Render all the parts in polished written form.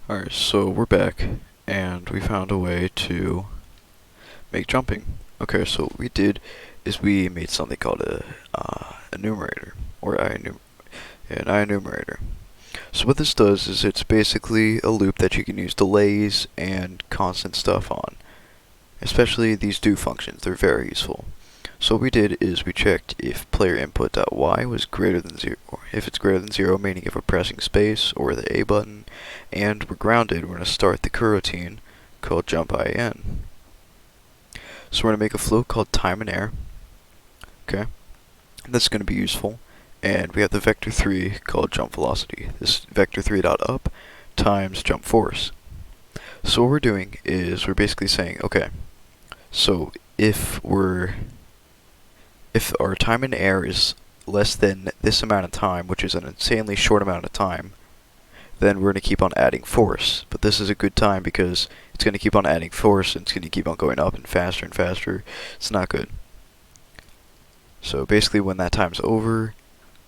Alright, so we're back, and we found a way to make jumping. Okay, so what we did is we made something called a numerator, or an enumerator. So what this does is it's basically a loop that you can use delays and constant stuff on. Especially these do functions, they're very useful. So what we did is we checked if player input.y was greater than 0. If it's greater than 0, meaning if we're pressing space or the A button, and we're grounded, we're going to start the coroutine called jump_in. So we're going to make a float called time and air. Okay, that's going to be useful. And we have the vector 3 called jump velocity. This vector 3.up times jump force. So what we're doing is we're basically saying, okay, so if our time in air is less than this amount of time, which is an insanely short amount of time, then we're going to keep on adding force. But this is a good time because it's going to keep on adding force and it's going to keep on going up and faster. It's not good. So basically when that time's over,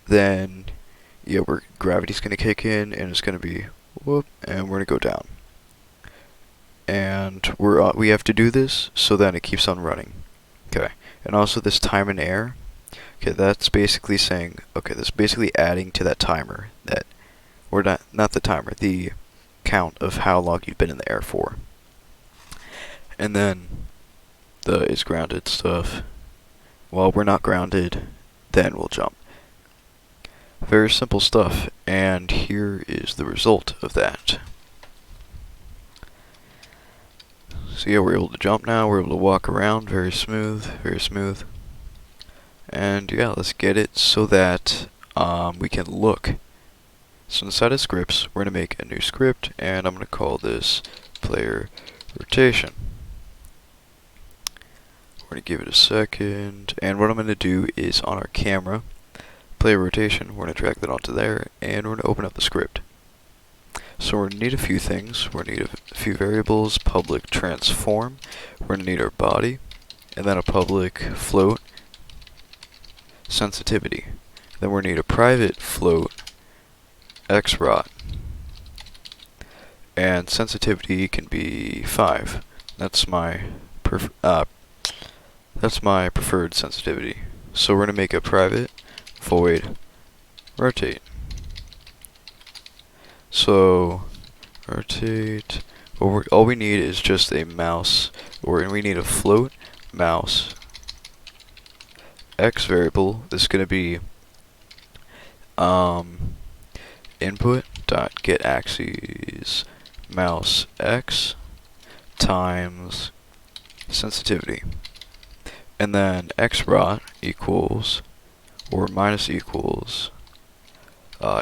then yeah, gravity's going to kick in and it's going to be whoop, and we're going to go down. And we have to do this so that it keeps on running. Okay. And also this time in air, okay, that's basically saying, okay, that's basically adding to that timer, or not the timer, the count of how long you've been in the air for. And then the is grounded stuff. While we're not grounded, then we'll jump. Very simple stuff, and here is the result of that. So yeah, we're able to jump now, we're able to walk around, very smooth. And yeah, let's get it so that we can look. So inside of scripts, we're going to make a new script, and I'm going to call this player rotation. We're going to give it a second, and what I'm going to do is on our camera, player rotation, we're going to drag that onto there, and we're going to open up the script. So we're going to need a few things. We're going to need a few variables, public transform. We're going to need our body, and then a public float sensitivity. Then we're going to need a private float xrot. And sensitivity can be 5. That's my preferred sensitivity. So we're going to make a private void rotate. So rotate. All we need is just a mouse, or we need a float mouse x variable. This is going to be input dot get axes mouse x times sensitivity, and then xrot equals or minus equals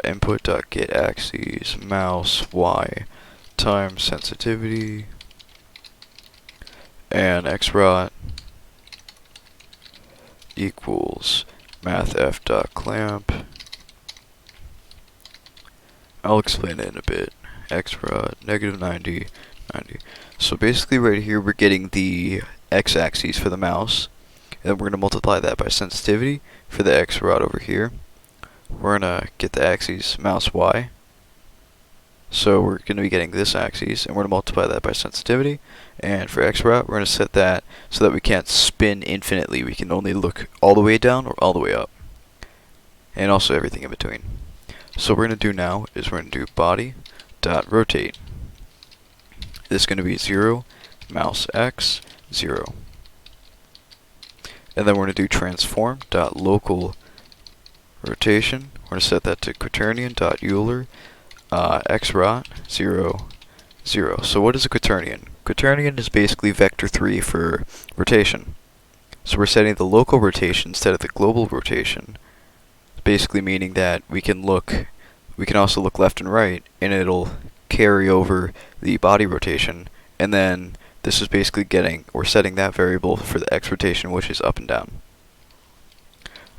input dot get axes mouse y times sensitivity, and xrot equals mathf dot clamp. I'll explain it in a bit. Xrot negative 90. So basically right here we're getting the x-axis for the mouse, and then we're going to multiply that by sensitivity for the xrot over here. We're going to get the axis mouse y. So we're going to be getting this axis, and we're going to multiply that by sensitivity. And for xrot, we're going to set that so that we can't spin infinitely. We can only look all the way down or all the way up. And also everything in between. So what we're going to do now is we're going to do body.rotate. This is going to be 0, mouse x, 0. And then we're going to do transform.local rotation. We're going to set that to quaternion.euler xrot 0, 0. So what is a quaternion? Quaternion is basically vector 3 for rotation. So we're setting the local rotation instead of the global rotation. Basically meaning that we can also look left and right, and it'll carry over the body rotation, and then this is basically we're setting that variable for the x rotation, which is up and down.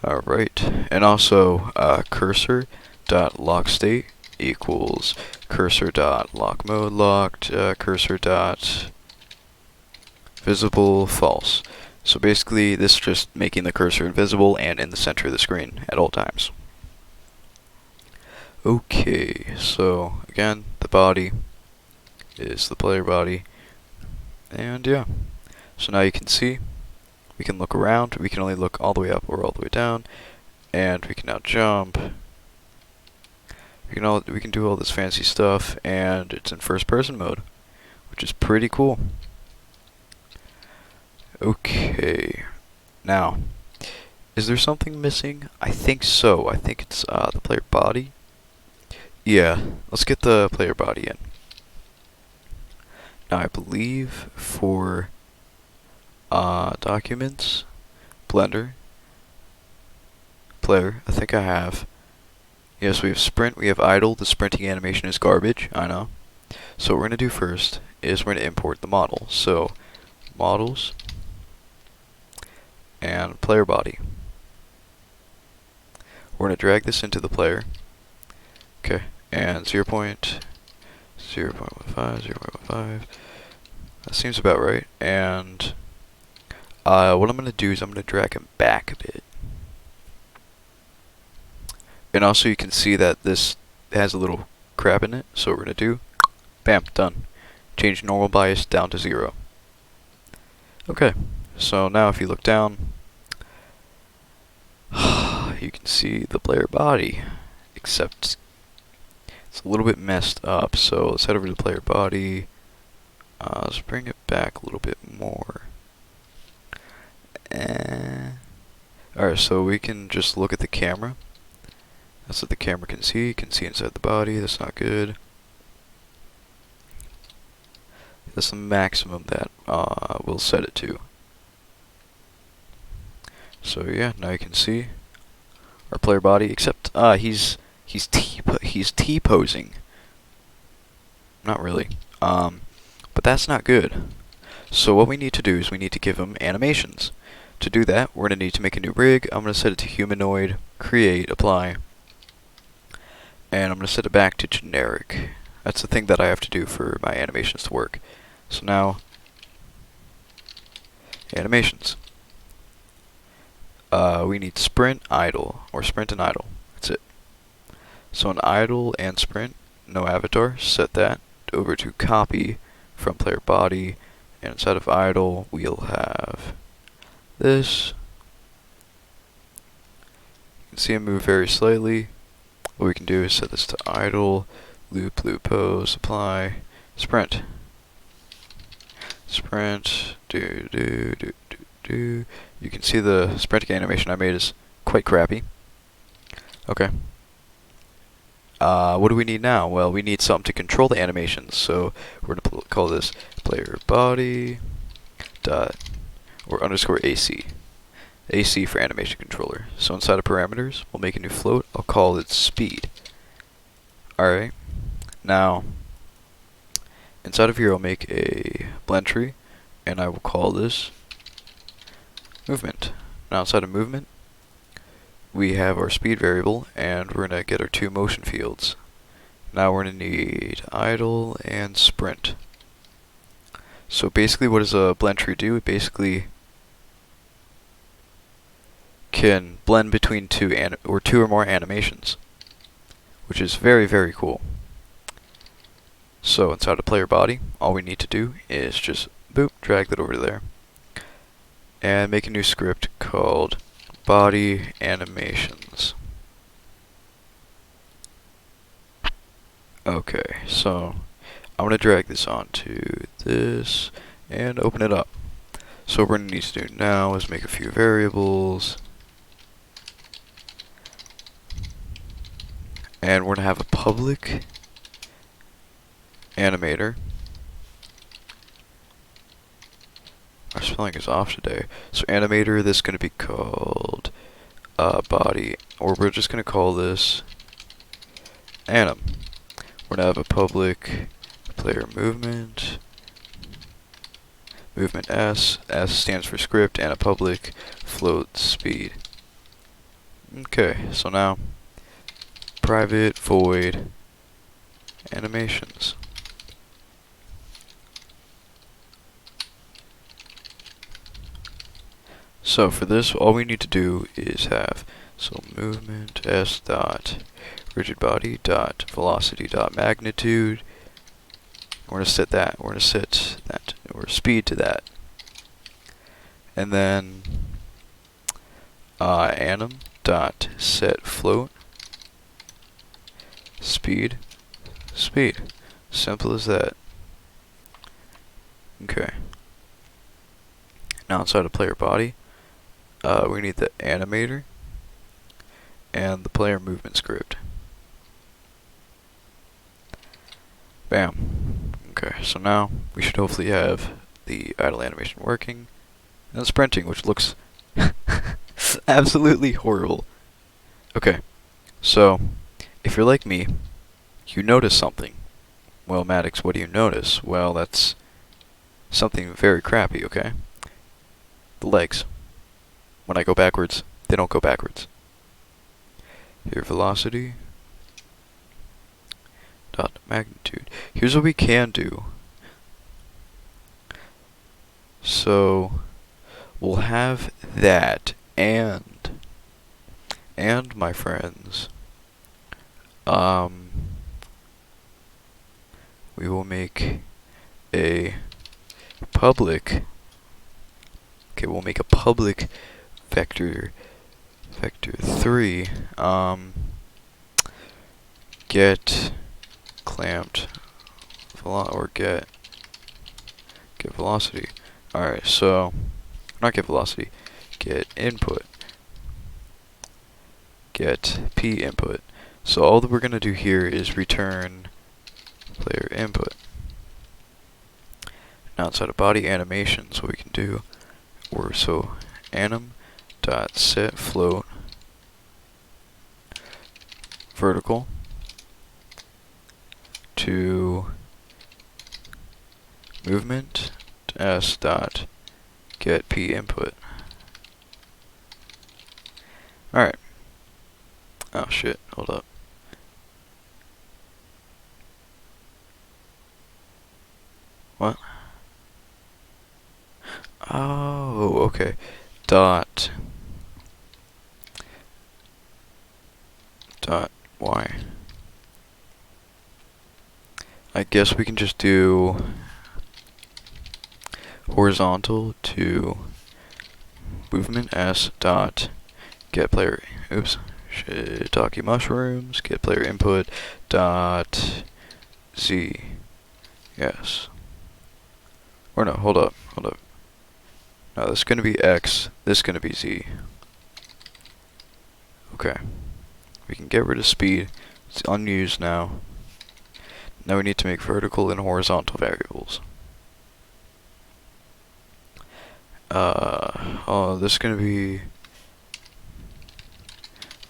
Alright, and also cursor.lockState equals cursor.lockMode locked, cursor.visible false. So basically this is just making the cursor invisible and in the center of the screen at all times. Okay, so again, the body is the player body. And yeah, so now you can see, we can look around, we can only look all the way up or all the way down, and we can now jump. We can do all this fancy stuff, and it's in first person mode, which is pretty cool. Okay, now, is there something missing? I think so. I think it's the player body. Yeah, let's get the player body in. Now I believe for documents, Blender, player, I think I have. Yes, we have sprint, we have idle. The sprinting animation is garbage, I know. So what we're going to do first is we're going to import the model. So, models, and player body. We're going to drag this into the player. Okay, and 0.0.15, 0.15. That seems about right. And what I'm going to do is I'm going to drag him back a bit. And also you can see that this has a little crap in it. So what we're going to do, bam, done. Change normal bias down to 0. Okay, so now if you look down, you can see the player body, except it's a little bit messed up. So let's head over to the player body. Let's bring it back a little bit more. Alright, so we can just look at the camera. That's what the camera can see. You can see inside the body. That's not good. That's the maximum that we'll set it to. So yeah, now you can see our player body. Except he's T-posing. Not really. But that's not good. So what we need to do is we need to give him animations. To do that, we're going to need to make a new rig. I'm going to set it to humanoid, create, apply. And I'm going to set it back to generic. That's the thing that I have to do for my animations to work. So now, animations. We need sprint, idle, or sprint and idle. That's it. So in idle and sprint, no avatar, set that over to copy from player body. And inside of idle, we'll have this. You can see him move very slightly. What we can do is set this to idle, loop, pose, apply, sprint. Sprint, do. You can see the sprinting animation I made is quite crappy. Okay. What do we need now? Well, we need something to control the animations. So we're going to call this player body dot or underscore AC. AC for animation controller. So inside of parameters, we'll make a new float. I'll call it speed. Alright. Now, inside of here, I'll make a blend tree, and I will call this movement. Now, inside of movement, we have our speed variable, and we're going to get our 2 motion fields. Now, we're going to need idle and sprint. So basically, what does a blend tree do? It basically can blend between two or more animations, which is very, very cool. So inside of player body, all we need to do is just boop, drag that over to there, and make a new script called body animations. Okay, so I'm going to drag this onto this and open it up. So what we're going to need to do now is make a few variables. And we're going to have a public animator. Our spelling is off today. So animator, this is going to be called body, or we're just going to call this anim. We're going to have a public player movement, movement S stands for script, and a public float speed. Okay, so now private void animations. So for this, all we need to do is have movement S dot rigid body dot velocity dot magnitude We're gonna set that. We're gonna set that or speed to that, and then anim dot set float speed. Simple as that. Okay. Now inside of player body, we need the animator and the player movement script. Bam. Okay, so now we should hopefully have the idle animation working and sprinting, which looks absolutely horrible. Okay, so if you're like me, you notice something. Well, Maddox, what do you notice? Well, that's something very crappy, okay? The legs. When I go backwards, they don't go backwards. Here, velocity dot magnitude. Here's what we can do. So we'll have that, and my friends, we will make a public. Okay, we'll make a public vector 3 get clamped or get velocity. Alright, so not get velocity, get input, get p input. So all that we're gonna do here is return player input. Now inside of body animations, what we can do, so anim dot set float vertical to movement s dot get p input. Alright. Oh shit, hold up. What? Oh, okay. Dot y. I guess we can just do horizontal to movement s dot get player. Oops. Shiitake mushrooms. Get player input dot z. Yes. Or no, hold up. No, this is gonna be x. This is gonna be z. Okay. We can get rid of speed. It's unused now. Now we need to make vertical and horizontal variables. This is gonna be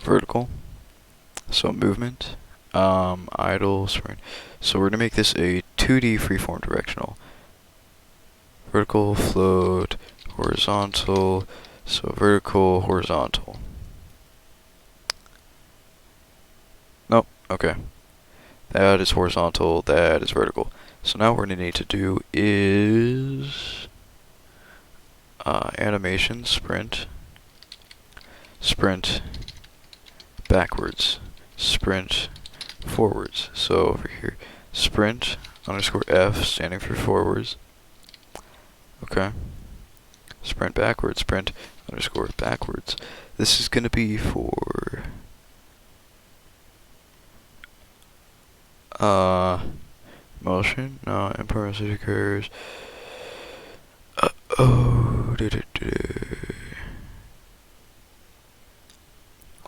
vertical. So movement, idle, sprint. So we're gonna make this a 2D freeform directional. Vertical, float, horizontal. So vertical, horizontal. Nope. Okay. That is horizontal, that is vertical. So now what we're going to need to do is animation, sprint backwards, sprint forwards. So over here, sprint underscore F standing for forwards. Okay. Sprint backwards, sprint underscore backwards. This is going to be for motion, no, impermanence occurs.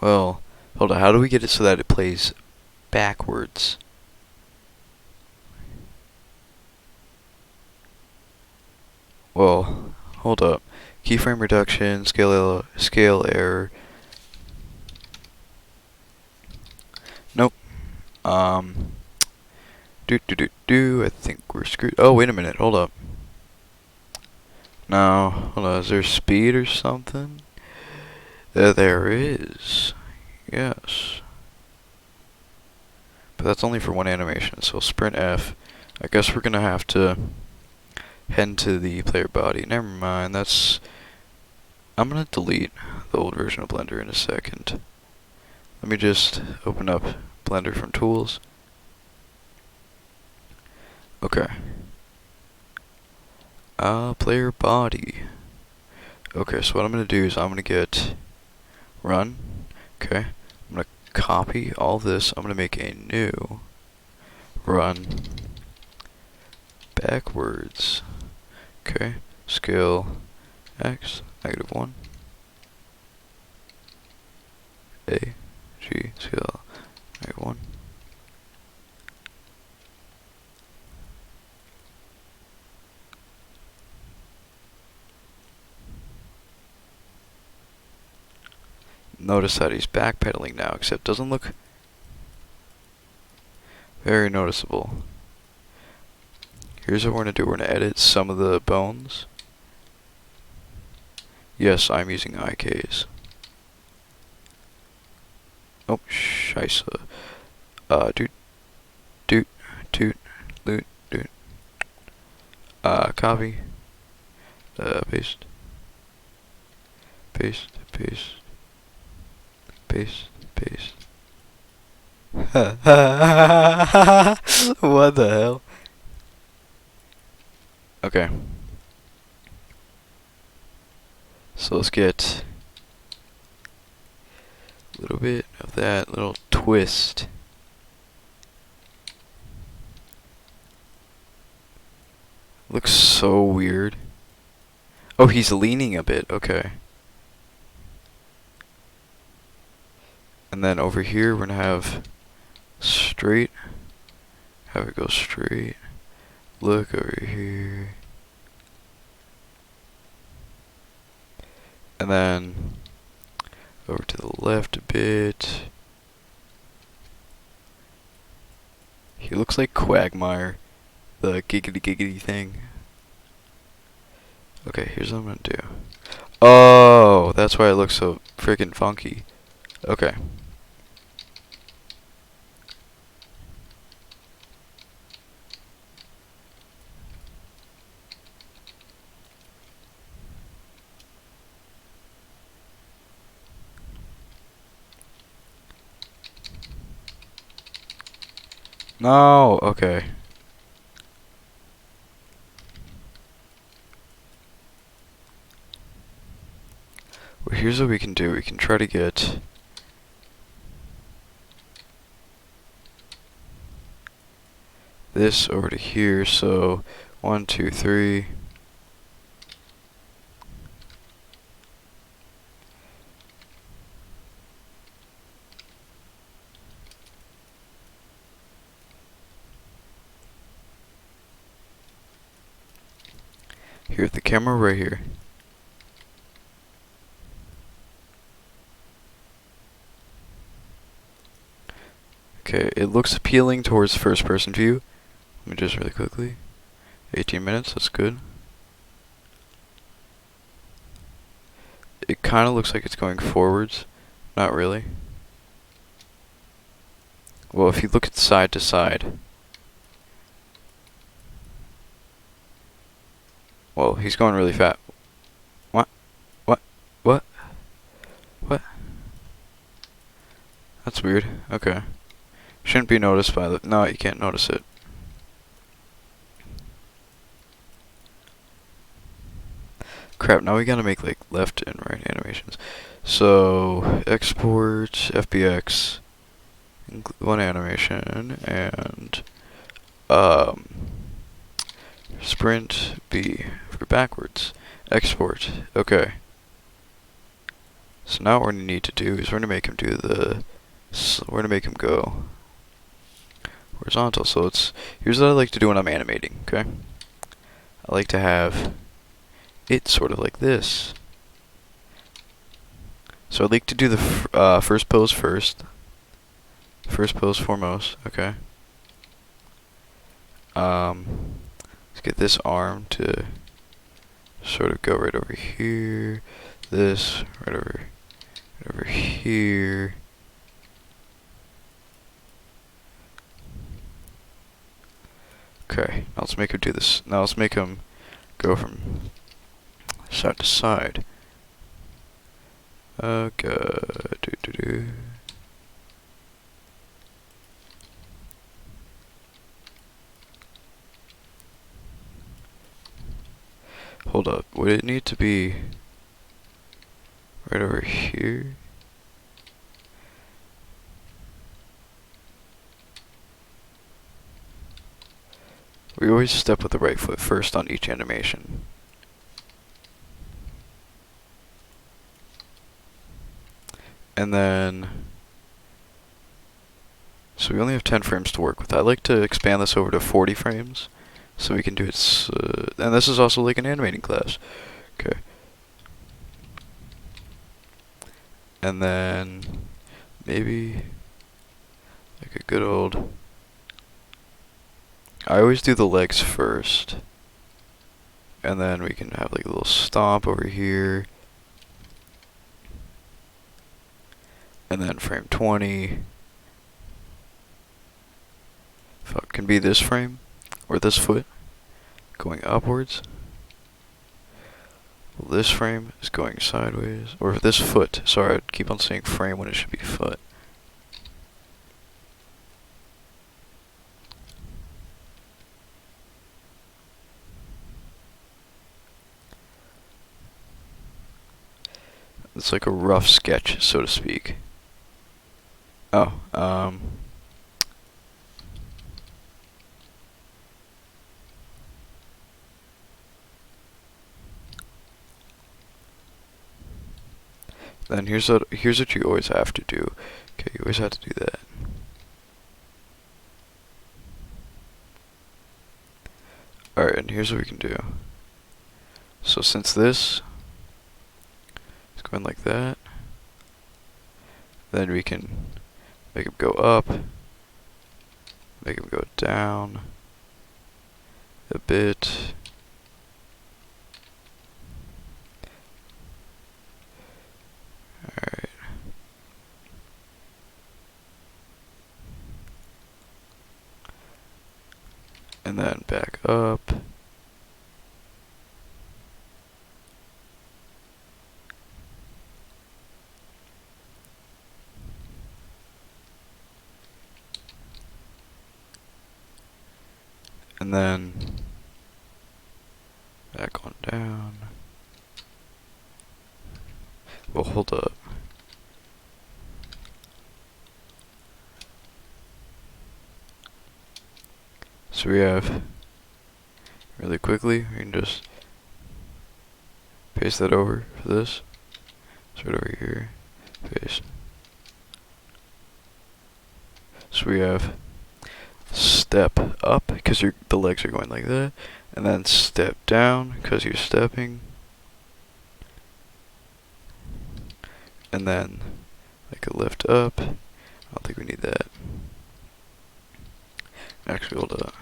Well, hold on, how do we get it so that it plays backwards? Well, hold up. Keyframe reduction, scale error. Nope. I think we're screwed. Oh, wait a minute, hold up. No, hold on, is there speed or something? There is. Yes. But that's only for one animation, so sprint F. I guess we're gonna have to head into the player body. Never mind, I'm gonna delete the old version of Blender in a second. Let me just open up Blender from Tools. Okay. Player body. Okay, so what I'm gonna do is I'm gonna get run. Okay. I'm gonna copy all this. I'm gonna make a new run backwards. Okay. Scale X -1. A G scale -1. Notice that he's backpedaling now, except doesn't look very noticeable. Here's what we're gonna do. We're gonna edit some of the bones. Yes, I'm using IKs. Oh, scheisse. Doot, doot, toot, loot, doot. Copy. Paste. Paste, paste. Paste, paste. What the hell? Okay. So let's get a little bit of that little twist. Looks so weird. Oh, he's leaning a bit. Okay. And then over here we're gonna have straight. Have it go straight. Look over here. And then over to the left a bit. He looks like Quagmire, the giggity giggity thing. Okay, here's what I'm gonna do. Oh, that's why it looks so freaking funky. Okay. No, okay. Well, here's what we can do. We can try to get this over to here. So 1, 2, 3. Here's the camera right here. Okay, it looks appealing towards first person view. Let me just really quickly. 18 minutes, that's good. It kind of looks like it's going forwards. Not really. Well, if you look at side to side. Well, he's going really fast. What? What? What? What? That's weird. Okay. Shouldn't be noticed by the... No, you can't notice it. Crap, now we gotta make like left and right animations. So, export, FBX, one animation, and sprint B for backwards. Export. Okay. So now what we're gonna need to do is we're gonna make him do the... we're gonna make him go horizontal. So here's what I like to do when I'm animating, okay? I like to have it sort of like this. So I'd like to do the first pose first. First pose foremost, okay? Let's get this arm to sort of go right over here. This right over here. Okay, now let's make him do this. Now let's make him go from side to side. Okay. Hold up, would it need to be right over here? We always step with the right foot first on each animation. And then, so we only have 10 frames to work with. I'd like to expand this over to 40 frames, so we can do it, and this is also like an animating class. Okay. And then, maybe, like a good old, I always do the legs first. And then we can have like a little stomp over here. And then frame 20. Fuck, can be this frame, or this foot, going upwards. Well, this frame is going sideways, or this foot. Sorry, I keep on saying frame when it should be foot. It's like a rough sketch, so to speak. Oh, then here's what you always have to do. Okay, you always have to do that. Alright, and here's what we can do. So since this is going like that, then we can make him go up, make him go down a bit. Alright. And then back up. And then back on down. Well, hold up. So we have, really quickly, we can just paste that over for this. It's right over here. Paste. So we have step up because the legs are going like that, and then step down because you're stepping, and then like a lift up. I don't think we need that. Actually, hold up.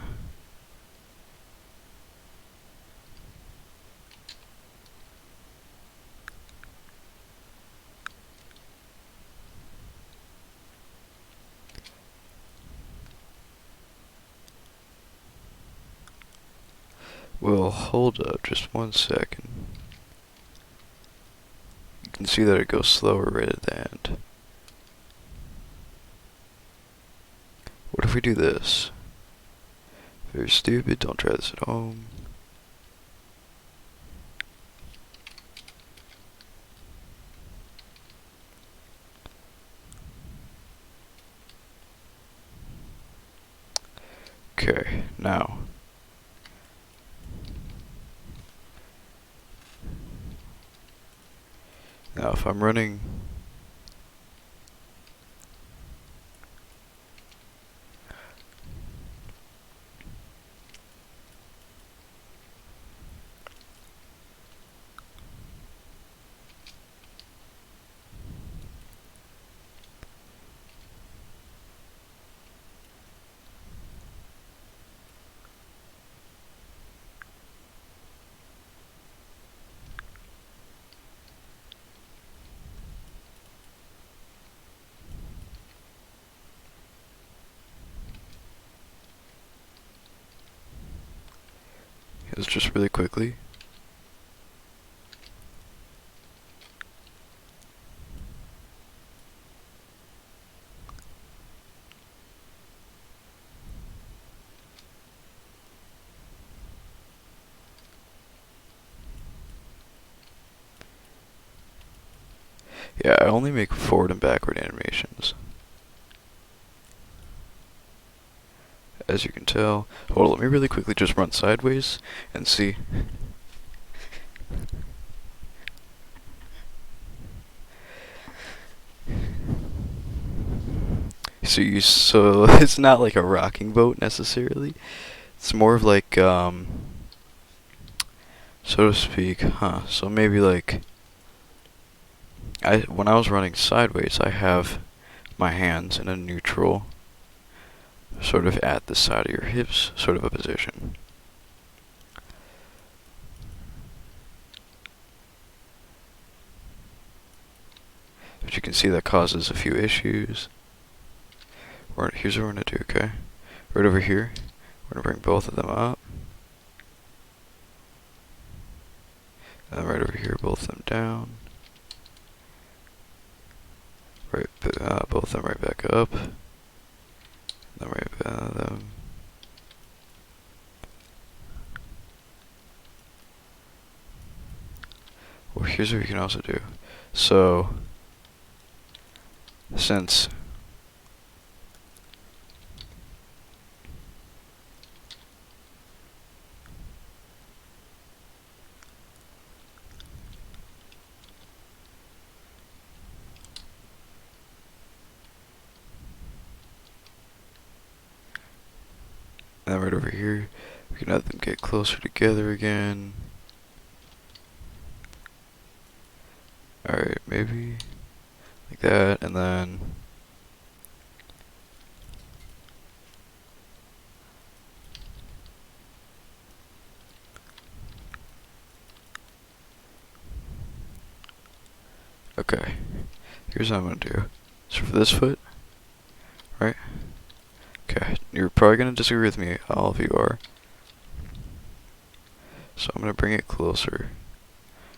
Well, hold up just 1 second. You can see that it goes slower right at the end. What if we do this? Very stupid, don't try this at home. Okay, now. Now if I'm running it's just really quickly. Yeah, I only make forward and backward animations. As you can tell. Hold on, let me really quickly just run sideways and see. So it's not like a rocking boat necessarily. It's more of like, so to speak, so maybe like, when I was running sideways, I have my hands in a neutral, sort of at the side of your hips, sort of a position. But you can see that causes a few issues. Here's what we're gonna do, okay? Right over here, we're gonna bring both of them up. And then right over here, both of them down. Right, both of them right back up. And then right back them. Well, here's what you can also do. So, since and then right over here, we can have them get closer together again. Alright, maybe like that, and then okay, here's what I'm gonna do. So for this foot, right? Okay, you're probably gonna disagree with me, all of you are. So I'm gonna bring it closer.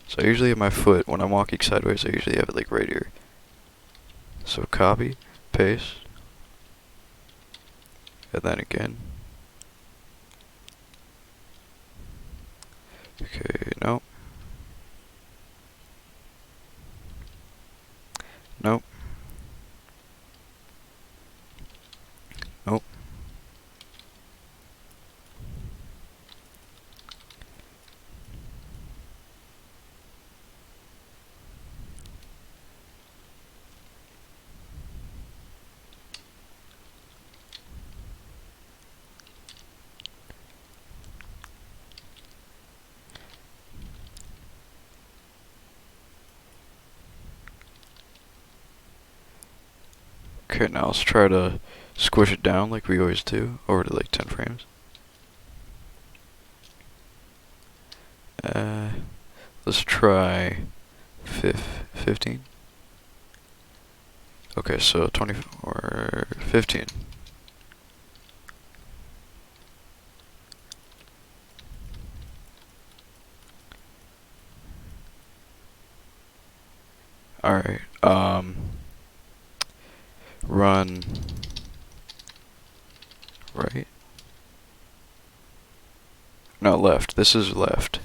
So I usually have my foot, when I'm walking sideways, I usually have it like right here. So copy, paste, and then again. Okay, nope. Nope. Nope. Okay, now let's try to squish it down like we always do, over to like 10 frames. Let's try 15. Okay, so 20 or 15. Alright, run right. No, left. This is left.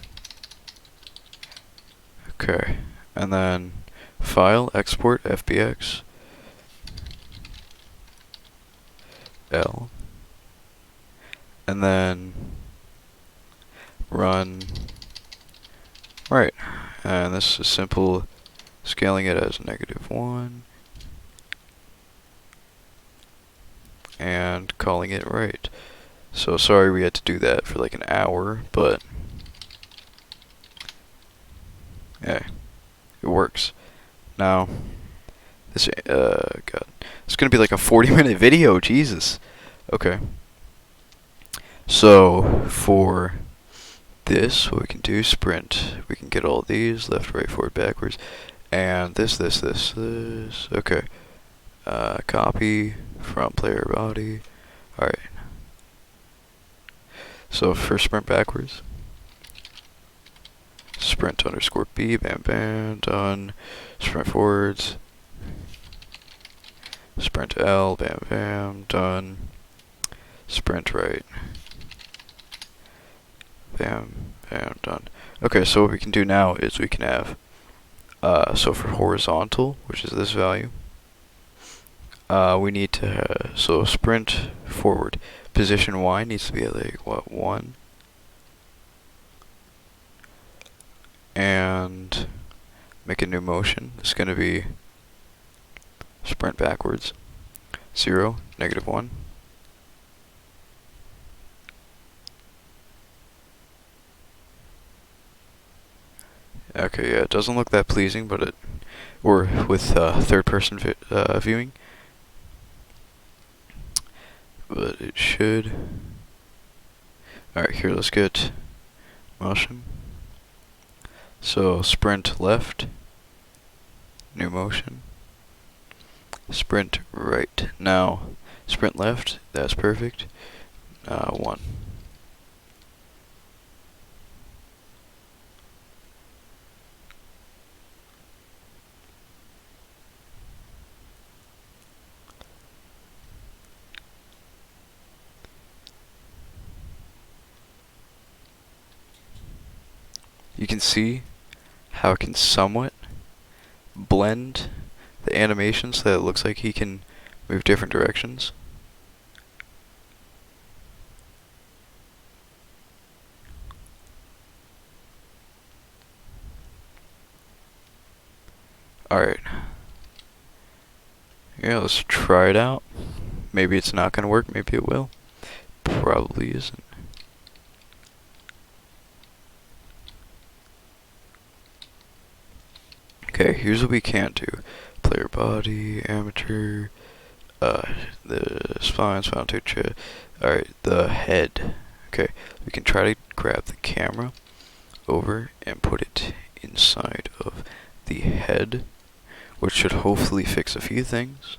Okay, and then file, export, FBX, L, and then run right. And this is simple, scaling it as -1 and calling it right. So sorry we had to do that for like an hour, but yeah, it works. Now, this, God, it's gonna be like a 40-minute video, Jesus. Okay. So, for this, what we can do, sprint, we can get all these, left, right, forward, backwards, and this, okay. Copy from player body, alright. So for sprint backwards, sprint underscore B, bam bam, done. Sprint forwards, sprint L, bam bam, done. Sprint right, bam bam, done. Okay, so what we can do now is we can have So for horizontal, which is this value, we need to, so sprint forward. Position Y needs to be at like, what, 1? And make a new motion. It's going to be sprint backwards. 0, -1. Okay, yeah, it doesn't look that pleasing, but it, or with third person viewing, but it should. Alright, here, let's get motion. So sprint left, new motion. Sprint right. Now, sprint left, that's perfect. 1. You can see how it can somewhat blend the animation so that it looks like he can move different directions. Alright. Yeah, let's try it out. Maybe it's not gonna work, maybe it will. Probably isn't. Okay, here's what we can't do. Player body, amateur, the spine, Untitled. Alright, the head. Okay, we can try to grab the camera over and put it inside of the head, which should hopefully fix a few things.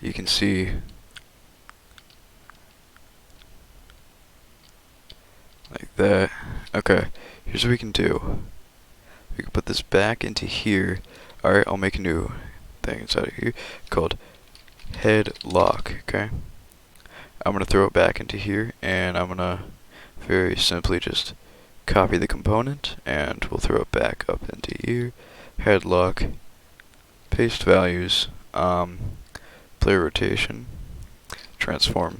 You can see like that. Okay, here's what we can do. We can put this back into here. Alright, I'll make a new thing inside of here called head lock, okay? I'm gonna throw it back into here, and I'm gonna very simply just copy the component, and we'll throw it back up into here. Head lock, paste values, player rotation, transform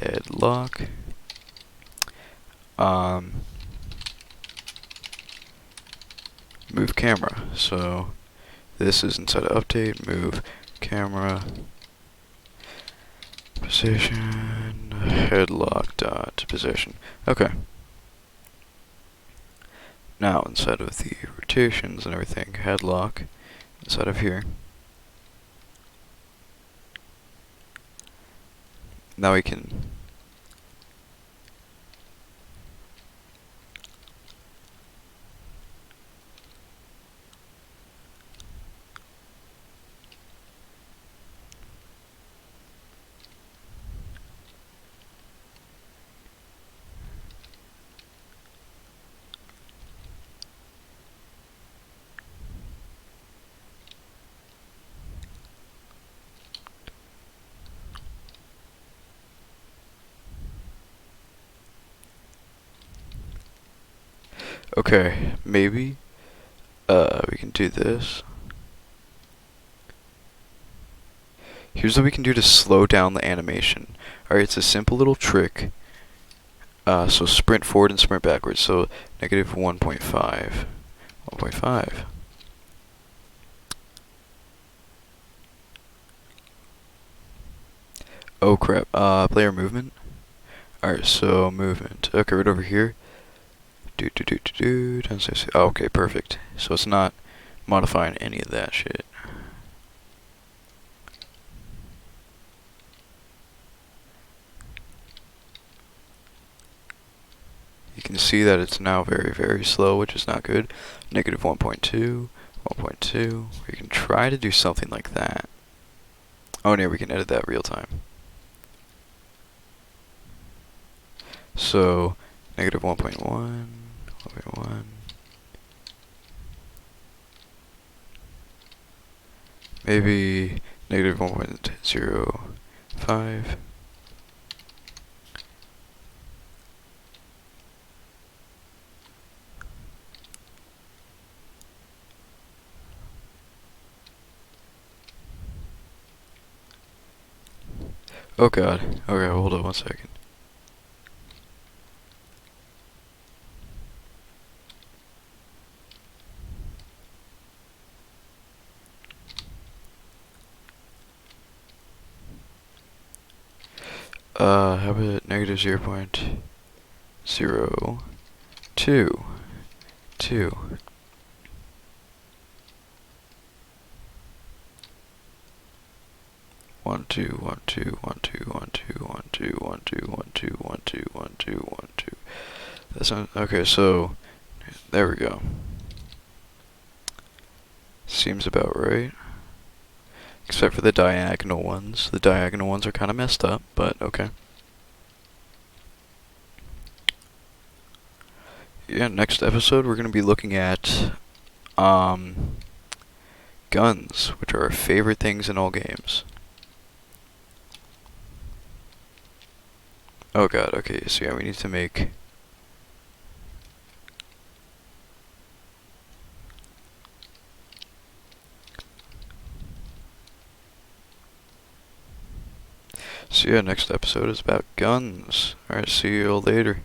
head lock, move camera. So this is inside of update, move camera, position, headlock dot position. Okay. Now inside of the rotations and everything, headlock inside of here. Now we can okay, maybe we can do this. Here's what we can do to slow down the animation. Alright, it's a simple little trick. So sprint forward and sprint backwards. So -1.5. 1.5. Oh crap. Player movement. Alright, so movement. Okay, right over here. Oh, okay, perfect. So it's not modifying any of that shit. You can see that it's now very, very slow, which is not good. -1.2, 1.2. We can try to do something like that. Oh, no, we can edit that real time. So, -1.1, 1.1. Maybe negative 1.05. Oh god. Okay, hold on 1 second. How about negative 0.02? 2. One two one two one two one two one two one two one two one two one two one two. That's not okay. So there we go. Seems about right. Except for the diagonal ones. The diagonal ones are kind of messed up, but okay. Yeah, next episode we're gonna be looking at guns, which are our favorite things in all games. Oh god, okay, so yeah, we need to make... So yeah, next episode is about guns. Alright, see you all later.